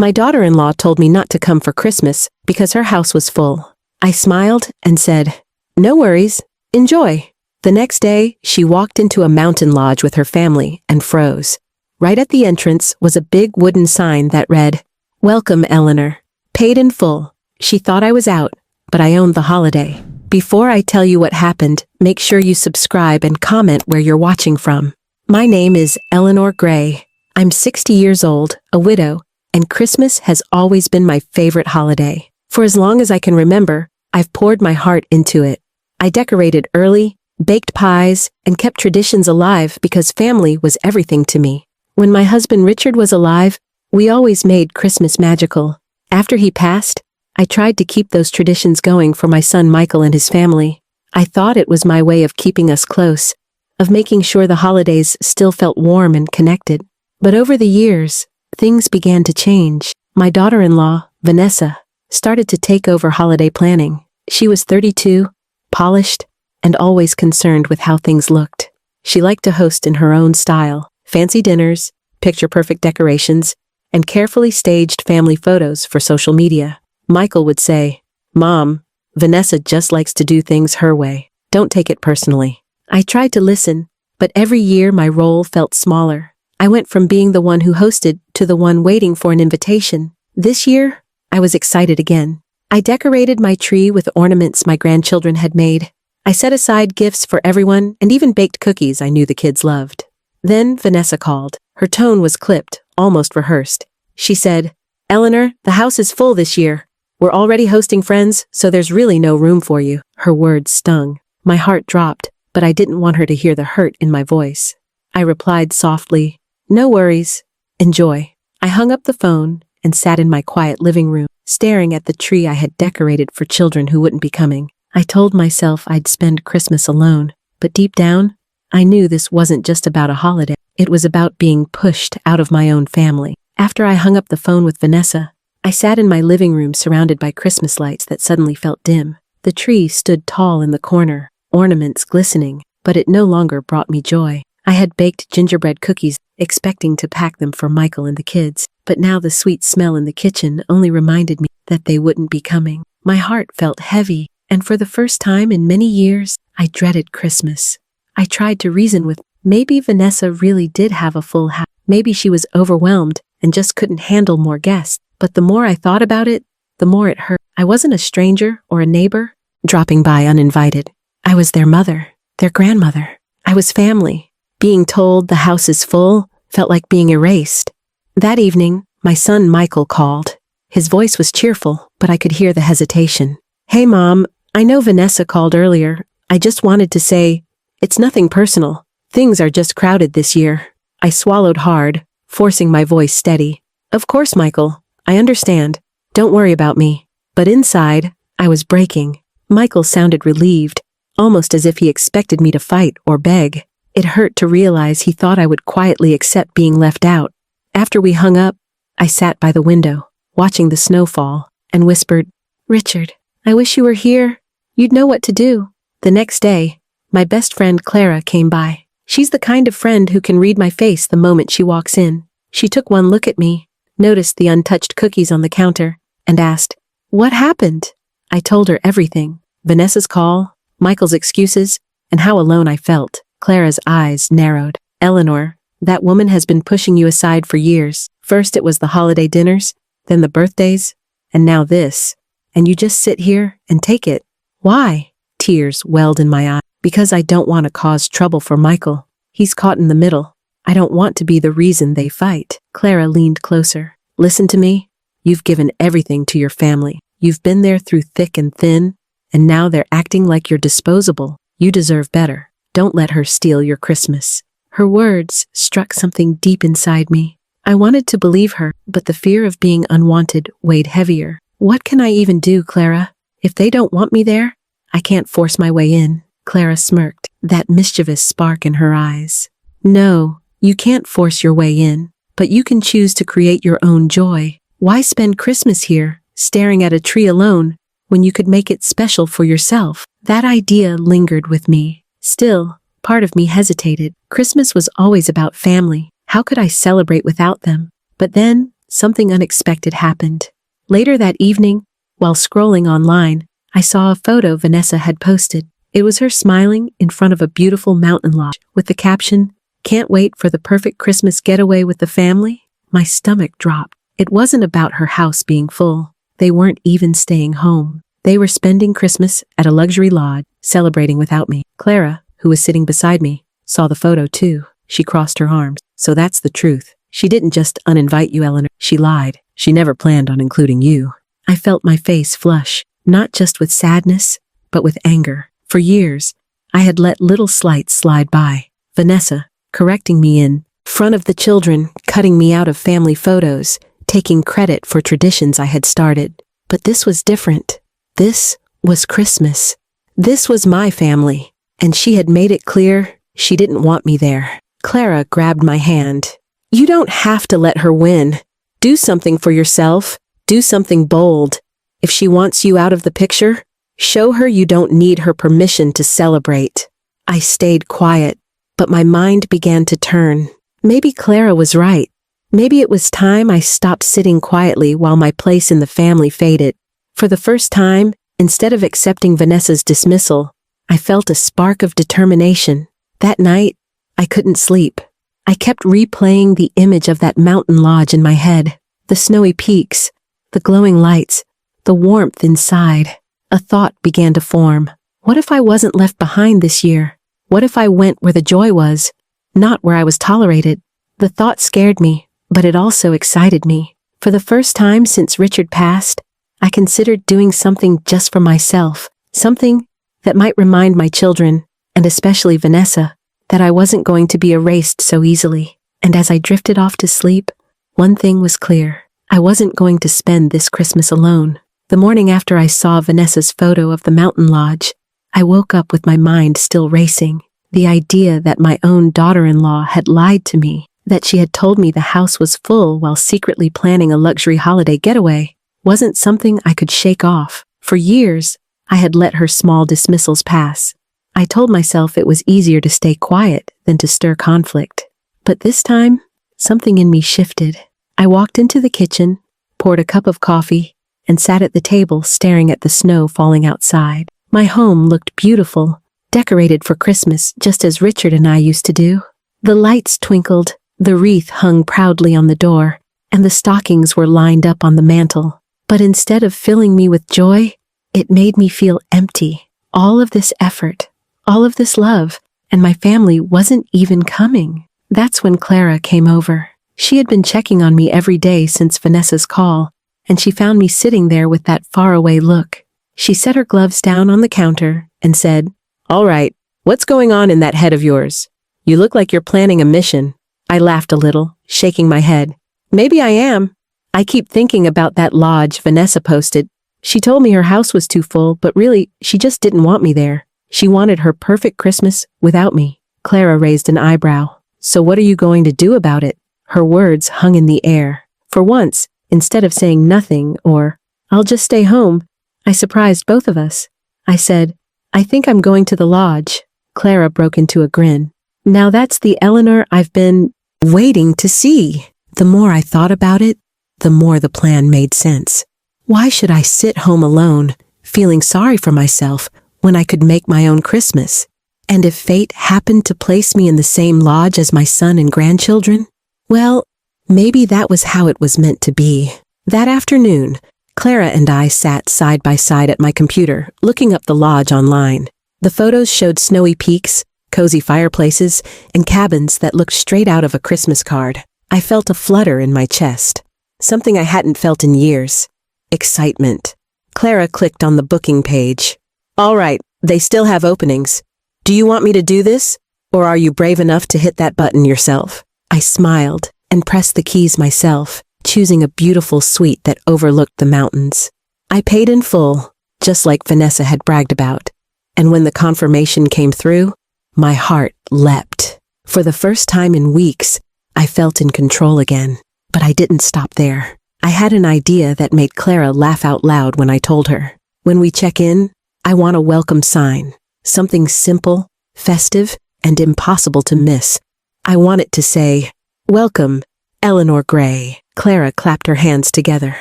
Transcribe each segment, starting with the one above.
My daughter-in-law told me not to come for Christmas because her house was full. I smiled and said, "No worries, enjoy." The next day, she walked into a mountain lodge with her family and froze. Right at the entrance was a big wooden sign that read, "Welcome, Eleanor. Paid in full." She thought I was out, but I owned the holiday. Before I tell you what happened, make sure you subscribe and comment where you're watching from. My name is Eleanor Gray. I'm 60 years old, a widow, and Christmas has always been my favorite holiday. For as long as I can remember, I've poured my heart into it. I decorated early, baked pies, and kept traditions alive because family was everything to me. When my husband Richard was alive, we always made Christmas magical. After he passed, I tried to keep those traditions going for my son Michael and his family. I thought it was my way of keeping us close, of making sure the holidays still felt warm and connected. But over the years, things began to change. My daughter-in-law, Vanessa, started to take over holiday planning. She was 32, polished, and always concerned with how things looked. She liked to host in her own style, fancy dinners, picture-perfect decorations, and carefully staged family photos for social media. Michael would say, "Mom, Vanessa just likes to do things her way. Don't take it personally." I tried to listen, but every year my role felt smaller. I went from being the one who hosted to the one waiting for an invitation. This year, I was excited again. I decorated my tree with ornaments my grandchildren had made. I set aside gifts for everyone and even baked cookies I knew the kids loved. Then Vanessa called. Her tone was clipped, almost rehearsed. She said, "Eleanor, the house is full this year. We're already hosting friends, so there's really no room for you." Her words stung. My heart dropped, but I didn't want her to hear the hurt in my voice. I replied softly, "No worries. Enjoy." I hung up the phone and sat in my quiet living room, staring at the tree I had decorated for children who wouldn't be coming. I told myself I'd spend Christmas alone, but deep down, I knew this wasn't just about a holiday. It was about being pushed out of my own family. After I hung up the phone with Vanessa, I sat in my living room surrounded by Christmas lights that suddenly felt dim. The tree stood tall in the corner, ornaments glistening, but it no longer brought me joy. I had baked gingerbread cookies, expecting to pack them for Michael and the kids, but now the sweet smell in the kitchen only reminded me that they wouldn't be coming. My heart felt heavy, and for the first time in many years, I dreaded Christmas. I tried to reason with, maybe Vanessa really did have a full house. Maybe she was overwhelmed and just couldn't handle more guests. But the more I thought about it, the more it hurt. I wasn't a stranger or a neighbor dropping by uninvited. I was their mother, their grandmother. I was family. Being told the house is full felt like being erased. That evening, my son Michael called. His voice was cheerful, but I could hear the hesitation. "Hey Mom, I know Vanessa called earlier. I just wanted to say, it's nothing personal. Things are just crowded this year." I swallowed hard, forcing my voice steady. "Of course, Michael. I understand. Don't worry about me." But inside, I was breaking. Michael sounded relieved, almost as if he expected me to fight or beg. It hurt to realize he thought I would quietly accept being left out. After we hung up, I sat by the window, watching the snow fall, and whispered, "Richard, I wish you were here. You'd know what to do." The next day, my best friend Clara came by. She's the kind of friend who can read my face the moment she walks in. She took one look at me, noticed the untouched cookies on the counter, and asked, "What happened?" I told her everything. Vanessa's call, Michael's excuses, and how alone I felt. Clara's eyes narrowed. "Eleanor, that woman has been pushing you aside for years. First it was the holiday dinners, then the birthdays, and now this. And you just sit here and take it. Why?" Tears welled in my eyes. "Because I don't want to cause trouble for Michael. He's caught in the middle. I don't want to be the reason they fight." Clara leaned closer. "Listen to me. You've given everything to your family. You've been there through thick and thin, and now they're acting like you're disposable. You deserve better. Don't let her steal your Christmas." Her words struck something deep inside me. I wanted to believe her, but the fear of being unwanted weighed heavier. "What can I even do, Clara? If they don't want me there, I can't force my way in." Clara smirked, that mischievous spark in her eyes. "No, you can't force your way in, but you can choose to create your own joy. Why spend Christmas here, staring at a tree alone, when you could make it special for yourself?" That idea lingered with me. Still, part of me hesitated. Christmas was always about family. How could I celebrate without them? But then, something unexpected happened. Later that evening, while scrolling online, I saw a photo Vanessa had posted. It was her smiling in front of a beautiful mountain lodge with the caption, "Can't wait for the perfect Christmas getaway with the family." My stomach dropped. It wasn't about her house being full. They weren't even staying home. They were spending Christmas at a luxury lodge, celebrating without me. Clara, who was sitting beside me, saw the photo too. She crossed her arms. "So that's the truth. She didn't just uninvite you, Eleanor. She lied. She never planned on including you." I felt my face flush, not just with sadness, but with anger. For years, I had let little slights slide by. Vanessa, correcting me in front of the children, cutting me out of family photos, taking credit for traditions I had started. But this was different. This was Christmas. This was my family. And she had made it clear she didn't want me there. Clara grabbed my hand. "You don't have to let her win. Do something for yourself. Do something bold. If she wants you out of the picture, show her you don't need her permission to celebrate." I stayed quiet, but my mind began to turn. Maybe Clara was right. Maybe it was time I stopped sitting quietly while my place in the family faded. For the first time, instead of accepting Vanessa's dismissal, I felt a spark of determination. That night, I couldn't sleep. I kept replaying the image of that mountain lodge in my head. The snowy peaks, the glowing lights, the warmth inside. A thought began to form. What if I wasn't left behind this year? What if I went where the joy was, not where I was tolerated? The thought scared me, but it also excited me. For the first time since Richard passed, I considered doing something just for myself, something that might remind my children, and especially Vanessa, that I wasn't going to be erased so easily. And as I drifted off to sleep, one thing was clear. I wasn't going to spend this Christmas alone. The morning after I saw Vanessa's photo of the mountain lodge, I woke up with my mind still racing. The idea that my own daughter-in-law had lied to me, that she had told me the house was full while secretly planning a luxury holiday getaway, wasn't something I could shake off. For years, I had let her small dismissals pass. I told myself it was easier to stay quiet than to stir conflict. But this time, something in me shifted. I walked into the kitchen, poured a cup of coffee, and sat at the table staring at the snow falling outside. My home looked beautiful, decorated for Christmas just as Richard and I used to do. The lights twinkled, the wreath hung proudly on the door, and the stockings were lined up on the mantel. But instead of filling me with joy, it made me feel empty. All of this effort, all of this love, and my family wasn't even coming. That's when Clara came over. She had been checking on me every day since Vanessa's call, and she found me sitting there with that faraway look. She set her gloves down on the counter and said, "All right, what's going on in that head of yours? You look like you're planning a mission." I laughed a little, shaking my head. "Maybe I am. I keep thinking about that lodge Vanessa posted. She told me her house was too full, but really, she just didn't want me there. She wanted her perfect Christmas without me." Clara raised an eyebrow. "So what are you going to do about it?" Her words hung in the air. For once, instead of saying nothing or, "I'll just stay home," I surprised both of us. I said, "I think I'm going to the lodge." Clara broke into a grin. "Now that's the Eleanor I've been waiting to see." The more I thought about it, the more the plan made sense. Why should I sit home alone, feeling sorry for myself, when I could make my own Christmas? And if fate happened to place me in the same lodge as my son and grandchildren, well, maybe that was how it was meant to be. That afternoon, Clara and I sat side by side at my computer, looking up the lodge online. The photos showed snowy peaks, cozy fireplaces, and cabins that looked straight out of a Christmas card. I felt a flutter in my chest, something I hadn't felt in years. Excitement. Clara clicked on the booking page. "All right, they still have openings. Do you want me to do this, or are you brave enough to hit that button yourself?" I smiled and pressed the keys myself, choosing a beautiful suite that overlooked the mountains. I paid in full, just like Vanessa had bragged about. And when the confirmation came through, my heart leapt. For the first time in weeks, I felt in control again. But I didn't stop there. I had an idea that made Clara laugh out loud when I told her. "When we check in, I want a welcome sign. Something simple, festive, and impossible to miss. I want it to say, 'Welcome, Eleanor Gray.'" Clara clapped her hands together.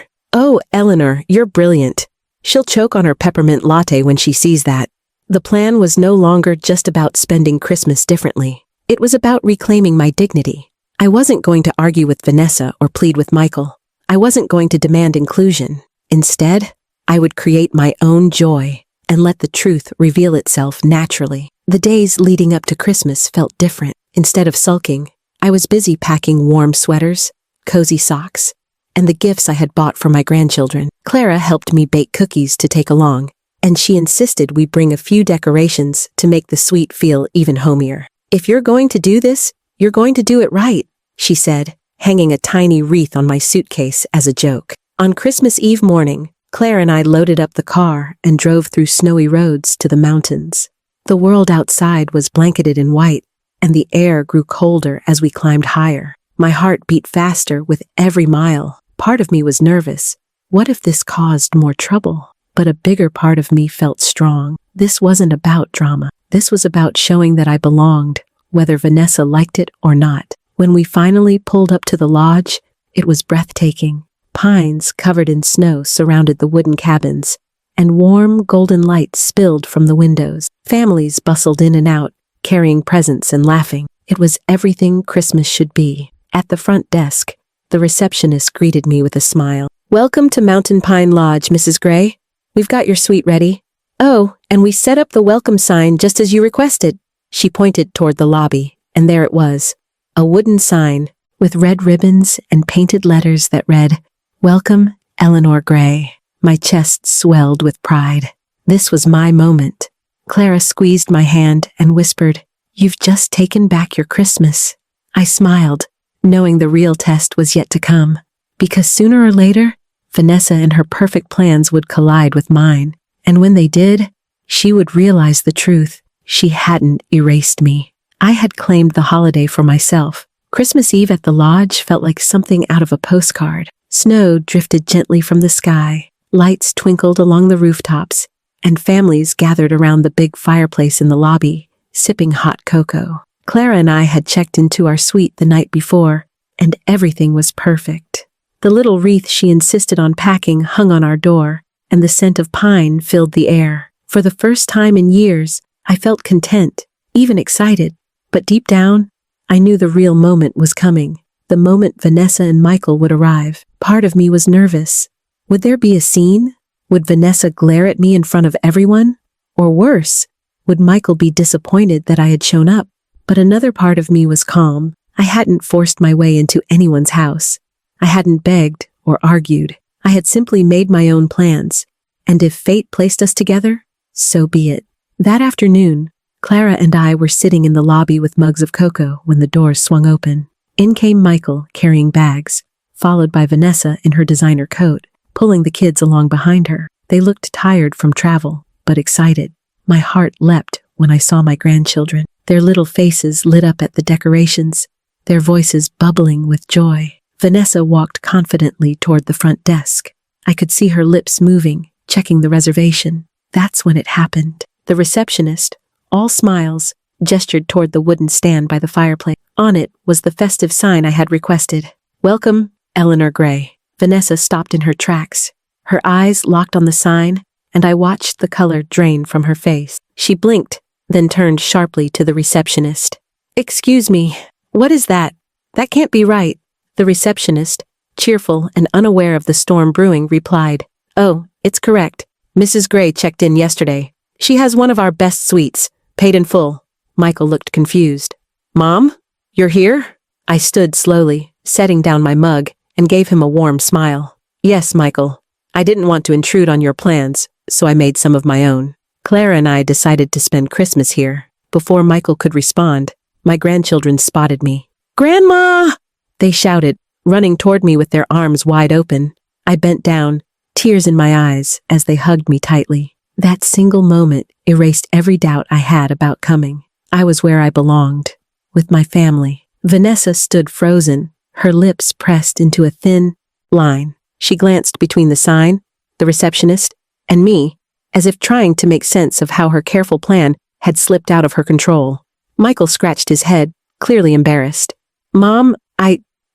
Oh, Eleanor, you're brilliant. She'll choke on her peppermint latte when she sees that. The plan was no longer just about spending Christmas differently. It was about reclaiming my dignity. I wasn't going to argue with Vanessa or plead with Michael. I wasn't going to demand inclusion. Instead, I would create my own joy and let the truth reveal itself naturally. The days leading up to Christmas felt different. Instead of sulking, I was busy packing warm sweaters, cozy socks, and the gifts I had bought for my grandchildren. Clara helped me bake cookies to take along, and she insisted we bring a few decorations to make the suite feel even homier. If you're going to do this, you're going to do it right, she said, hanging a tiny wreath on my suitcase as a joke. On Christmas Eve morning, Claire and I loaded up the car and drove through snowy roads to the mountains. The world outside was blanketed in white, and the air grew colder as we climbed higher. My heart beat faster with every mile. Part of me was nervous. What if this caused more trouble? But a bigger part of me felt strong. This wasn't about drama. This was about showing that I belonged, whether Vanessa liked it or not. When we finally pulled up to the lodge, it was breathtaking. Pines covered in snow surrounded the wooden cabins, and warm golden light spilled from the windows. Families bustled in and out, carrying presents and laughing. It was everything Christmas should be. At the front desk, the receptionist greeted me with a smile. Welcome to Mountain Pine Lodge, Mrs. Gray. We've got your suite ready. Oh, and we set up the welcome sign just as you requested. She pointed toward the lobby, and there it was. A wooden sign with red ribbons and painted letters that read, Welcome, Eleanor Gray. My chest swelled with pride. This was my moment. Clara squeezed my hand and whispered, You've just taken back your Christmas. I smiled, knowing the real test was yet to come, because sooner or later, Vanessa and her perfect plans would collide with mine, and when they did, she would realize the truth. She hadn't erased me. I had claimed the holiday for myself. Christmas Eve at the lodge felt like something out of a postcard. Snow drifted gently from the sky, lights twinkled along the rooftops, and families gathered around the big fireplace in the lobby, sipping hot cocoa. Clara and I had checked into our suite the night before, and everything was perfect. The little wreath she insisted on packing hung on our door, and the scent of pine filled the air. For the first time in years, I felt content, even excited. But deep down, I knew the real moment was coming, the moment Vanessa and Michael would arrive. Part of me was nervous. Would there be a scene? Would Vanessa glare at me in front of everyone? Or worse, would Michael be disappointed that I had shown up? But another part of me was calm. I hadn't forced my way into anyone's house. I hadn't begged or argued. I had simply made my own plans. And if fate placed us together, so be it. That afternoon, Clara and I were sitting in the lobby with mugs of cocoa when the doors swung open. In came Michael, carrying bags, followed by Vanessa in her designer coat, pulling the kids along behind her. They looked tired from travel, but excited. My heart leapt when I saw my grandchildren, their little faces lit up at the decorations, their voices bubbling with joy. Vanessa walked confidently toward the front desk. I could see her lips moving, checking the reservation. That's when it happened. The receptionist, all smiles, gestured toward the wooden stand by the fireplace. On it was the festive sign I had requested. Welcome, Eleanor Gray. Vanessa stopped in her tracks. Her eyes locked on the sign, and I watched the color drain from her face. She blinked, then turned sharply to the receptionist. Excuse me, what is that? That can't be right. The receptionist, cheerful and unaware of the storm brewing, replied, Oh, it's correct. Mrs. Gray checked in yesterday. She has one of our best suites, paid in full. Michael looked confused. Mom, you're here? I stood slowly, setting down my mug, and gave him a warm smile. Yes, Michael. I didn't want to intrude on your plans, so I made some of my own. Clara and I decided to spend Christmas here. Before Michael could respond, my grandchildren spotted me. Grandma! They shouted, running toward me with their arms wide open. I bent down, tears in my eyes, as they hugged me tightly. That single moment erased every doubt I had about coming. I was where I belonged, with my family. Vanessa stood frozen, her lips pressed into a thin line. She glanced between the sign, the receptionist, and me, as if trying to make sense of how her careful plan had slipped out of her control. Michael scratched his head, clearly embarrassed. Mom,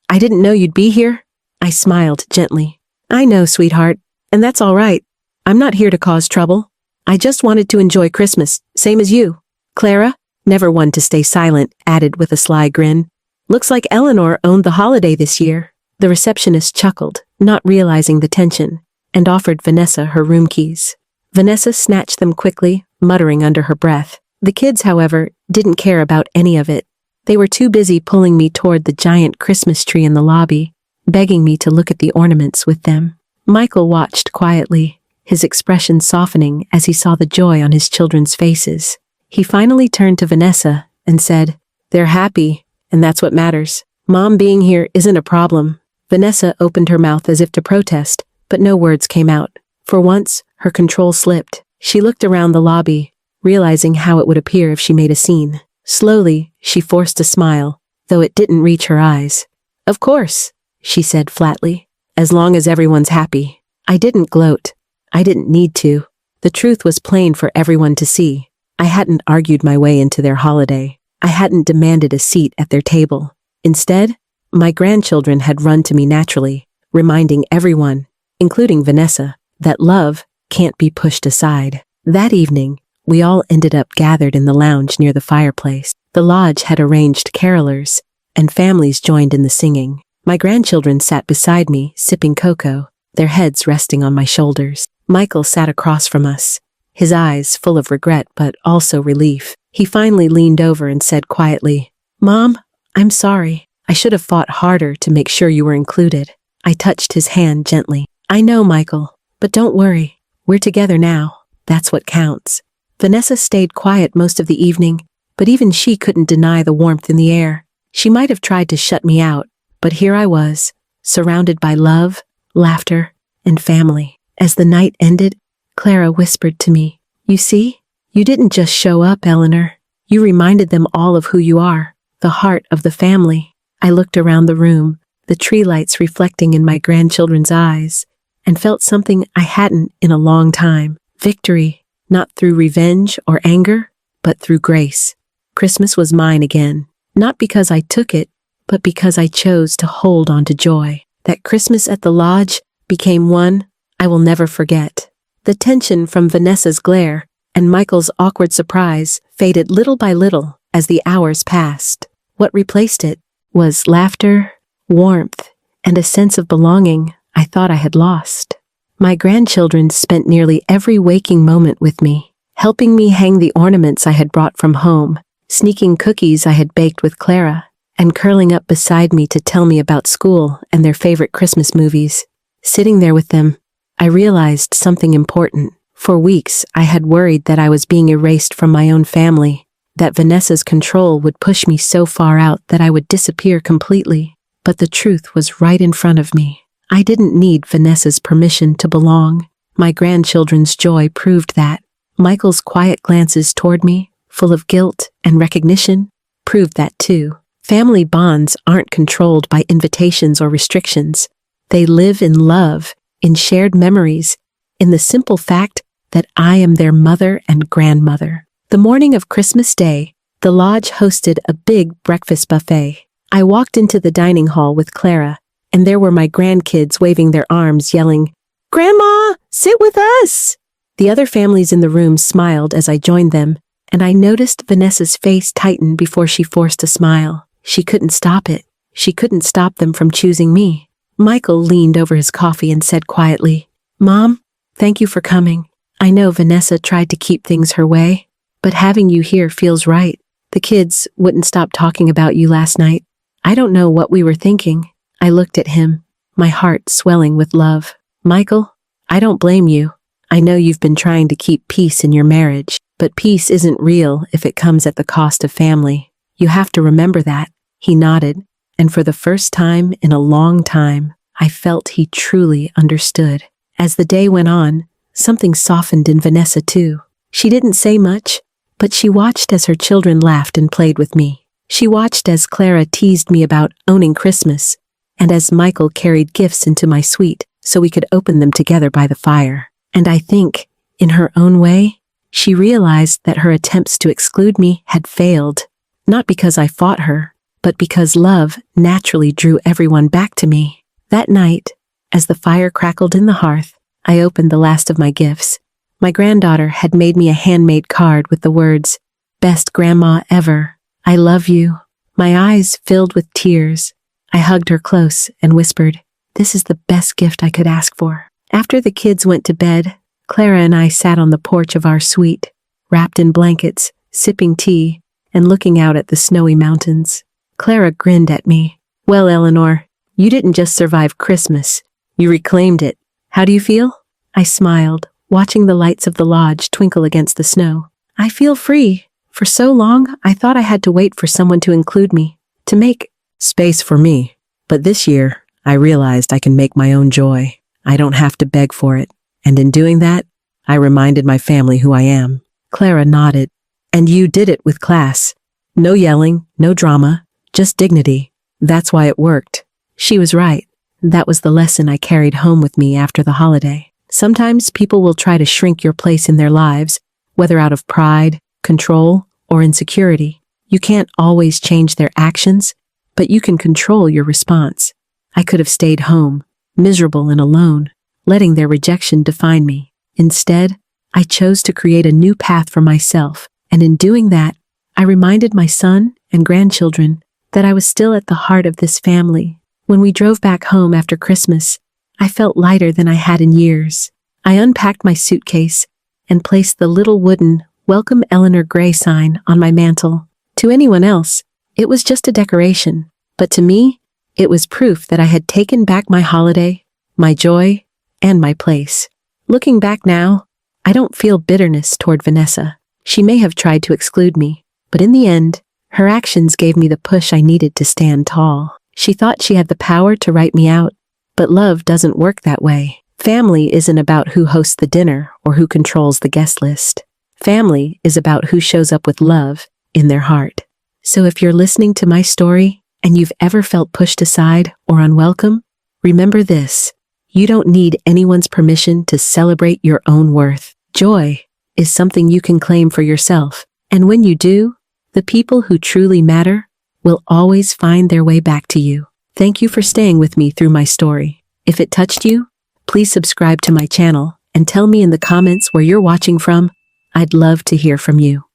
I didn't know you'd be here. I smiled gently. I know, sweetheart, and that's all right. I'm not here to cause trouble. I just wanted to enjoy Christmas, same as you. Clara, never one to stay silent, added with a sly grin. Looks like Eleanor owned the holiday this year. The receptionist chuckled, not realizing the tension, and offered Vanessa her room keys. Vanessa snatched them quickly, muttering under her breath. The kids, however, didn't care about any of it. They were too busy pulling me toward the giant Christmas tree in the lobby, begging me to look at the ornaments with them. Michael watched quietly, his expression softening as he saw the joy on his children's faces. He finally turned to Vanessa and said, "They're happy, and that's what matters. Mom being here isn't a problem." Vanessa opened her mouth as if to protest, but no words came out. For once, her control slipped. She looked around the lobby, realizing how it would appear if she made a scene. Slowly, she forced a smile, though it didn't reach her eyes. "Of course," she said flatly, "as long as everyone's happy." I didn't gloat. I didn't need to. The truth was plain for everyone to see. I hadn't argued my way into their holiday. I hadn't demanded a seat at their table. Instead, my grandchildren had run to me naturally, reminding everyone, including Vanessa, that love can't be pushed aside. That evening, we all ended up gathered in the lounge near the fireplace. The lodge had arranged carolers, and families joined in the singing. My grandchildren sat beside me, sipping cocoa, their heads resting on my shoulders. Michael sat across from us, his eyes full of regret but also relief. He finally leaned over and said quietly, "Mom, I'm sorry. I should have fought harder to make sure you were included." I touched his hand gently. "I know, Michael, but don't worry. We're together now. That's what counts." Vanessa stayed quiet most of the evening, but even she couldn't deny the warmth in the air. She might have tried to shut me out, but here I was, surrounded by love, laughter, and family. As the night ended, Clara whispered to me, "You see? You didn't just show up, Eleanor. You reminded them all of who you are, the heart of the family." I looked around the room, the tree lights reflecting in my grandchildren's eyes, and felt something I hadn't in a long time. Victory, not through revenge or anger, but through grace. Christmas was mine again, not because I took it, but because I chose to hold on to joy. That Christmas at the lodge became one I will never forget. The tension from Vanessa's glare and Michael's awkward surprise faded little by little as the hours passed. What replaced it was laughter, warmth, and a sense of belonging I thought I had lost. My grandchildren spent nearly every waking moment with me, helping me hang the ornaments I had brought from home, sneaking cookies I had baked with Clara, and curling up beside me to tell me about school and their favorite Christmas movies. Sitting there with them, I realized something important. For weeks, I had worried that I was being erased from my own family, that Vanessa's control would push me so far out that I would disappear completely. But the truth was right in front of me. I didn't need Vanessa's permission to belong. My grandchildren's joy proved that. Michael's quiet glances toward me, full of guilt and recognition, proved that too. Family bonds aren't controlled by invitations or restrictions. They live in love, in shared memories, in the simple fact that I am their mother and grandmother. The morning of Christmas Day, the lodge hosted a big breakfast buffet. I walked into the dining hall with Clara, and there were my grandkids waving their arms, yelling, "Grandma, sit with us!" The other families in the room smiled as I joined them, and I noticed Vanessa's face tighten before she forced a smile. She couldn't stop it. She couldn't stop them from choosing me. Michael leaned over his coffee and said quietly, "Mom, thank you for coming. I know Vanessa tried to keep things her way, but having you here feels right. The kids wouldn't stop talking about you last night. I don't know what we were thinking." I looked at him, my heart swelling with love. "Michael, I don't blame you. I know you've been trying to keep peace in your marriage, but peace isn't real if it comes at the cost of family. You have to remember that." He nodded, and for the first time in a long time, I felt he truly understood. As the day went on, something softened in Vanessa too. She didn't say much, but she watched as her children laughed and played with me. She watched as Clara teased me about owning Christmas, and as Michael carried gifts into my suite so we could open them together by the fire. And I think, in her own way, she realized that her attempts to exclude me had failed, not because I fought her, but because love naturally drew everyone back to me. That night, as the fire crackled in the hearth, I opened the last of my gifts. My granddaughter had made me a handmade card with the words, "Best Grandma ever. I love you." My eyes filled with tears. I hugged her close and whispered, "This is the best gift I could ask for." After the kids went to bed, Clara and I sat on the porch of our suite, wrapped in blankets, sipping tea, and looking out at the snowy mountains. Clara grinned at me. "Well, Eleanor, you didn't just survive Christmas. You reclaimed it. How do you feel?" I smiled, watching the lights of the lodge twinkle against the snow. "I feel free. For so long, I thought I had to wait for someone to include me, to make space for me. But this year, I realized I can make my own joy. I don't have to beg for it. And in doing that, I reminded my family who I am." Clara nodded. "And you did it with class. No yelling, no drama, just dignity. That's why it worked." She was right. That was the lesson I carried home with me after the holiday. Sometimes people will try to shrink your place in their lives, whether out of pride, control, or insecurity. You can't always change their actions, but you can control your response. I could have stayed home, miserable and alone, letting their rejection define me. Instead, I chose to create a new path for myself, and in doing that, I reminded my son and grandchildren that I was still at the heart of this family. When we drove back home after Christmas, I felt lighter than I had in years. I unpacked my suitcase and placed the little wooden "Welcome Eleanor Gray" sign on my mantle. To anyone else, it was just a decoration, but to me, it was proof that I had taken back my holiday, my joy, and my place. Looking back now, I don't feel bitterness toward Vanessa. She may have tried to exclude me, but in the end, her actions gave me the push I needed to stand tall. She thought she had the power to write me out, but love doesn't work that way. Family isn't about who hosts the dinner or who controls the guest list. Family is about who shows up with love in their heart. So if you're listening to my story and you've ever felt pushed aside or unwelcome, remember this: you don't need anyone's permission to celebrate your own worth. Joy is something you can claim for yourself. And when you do, the people who truly matter will always find their way back to you. Thank you for staying with me through my story. If it touched you, please subscribe to my channel and tell me in the comments where you're watching from. I'd love to hear from you.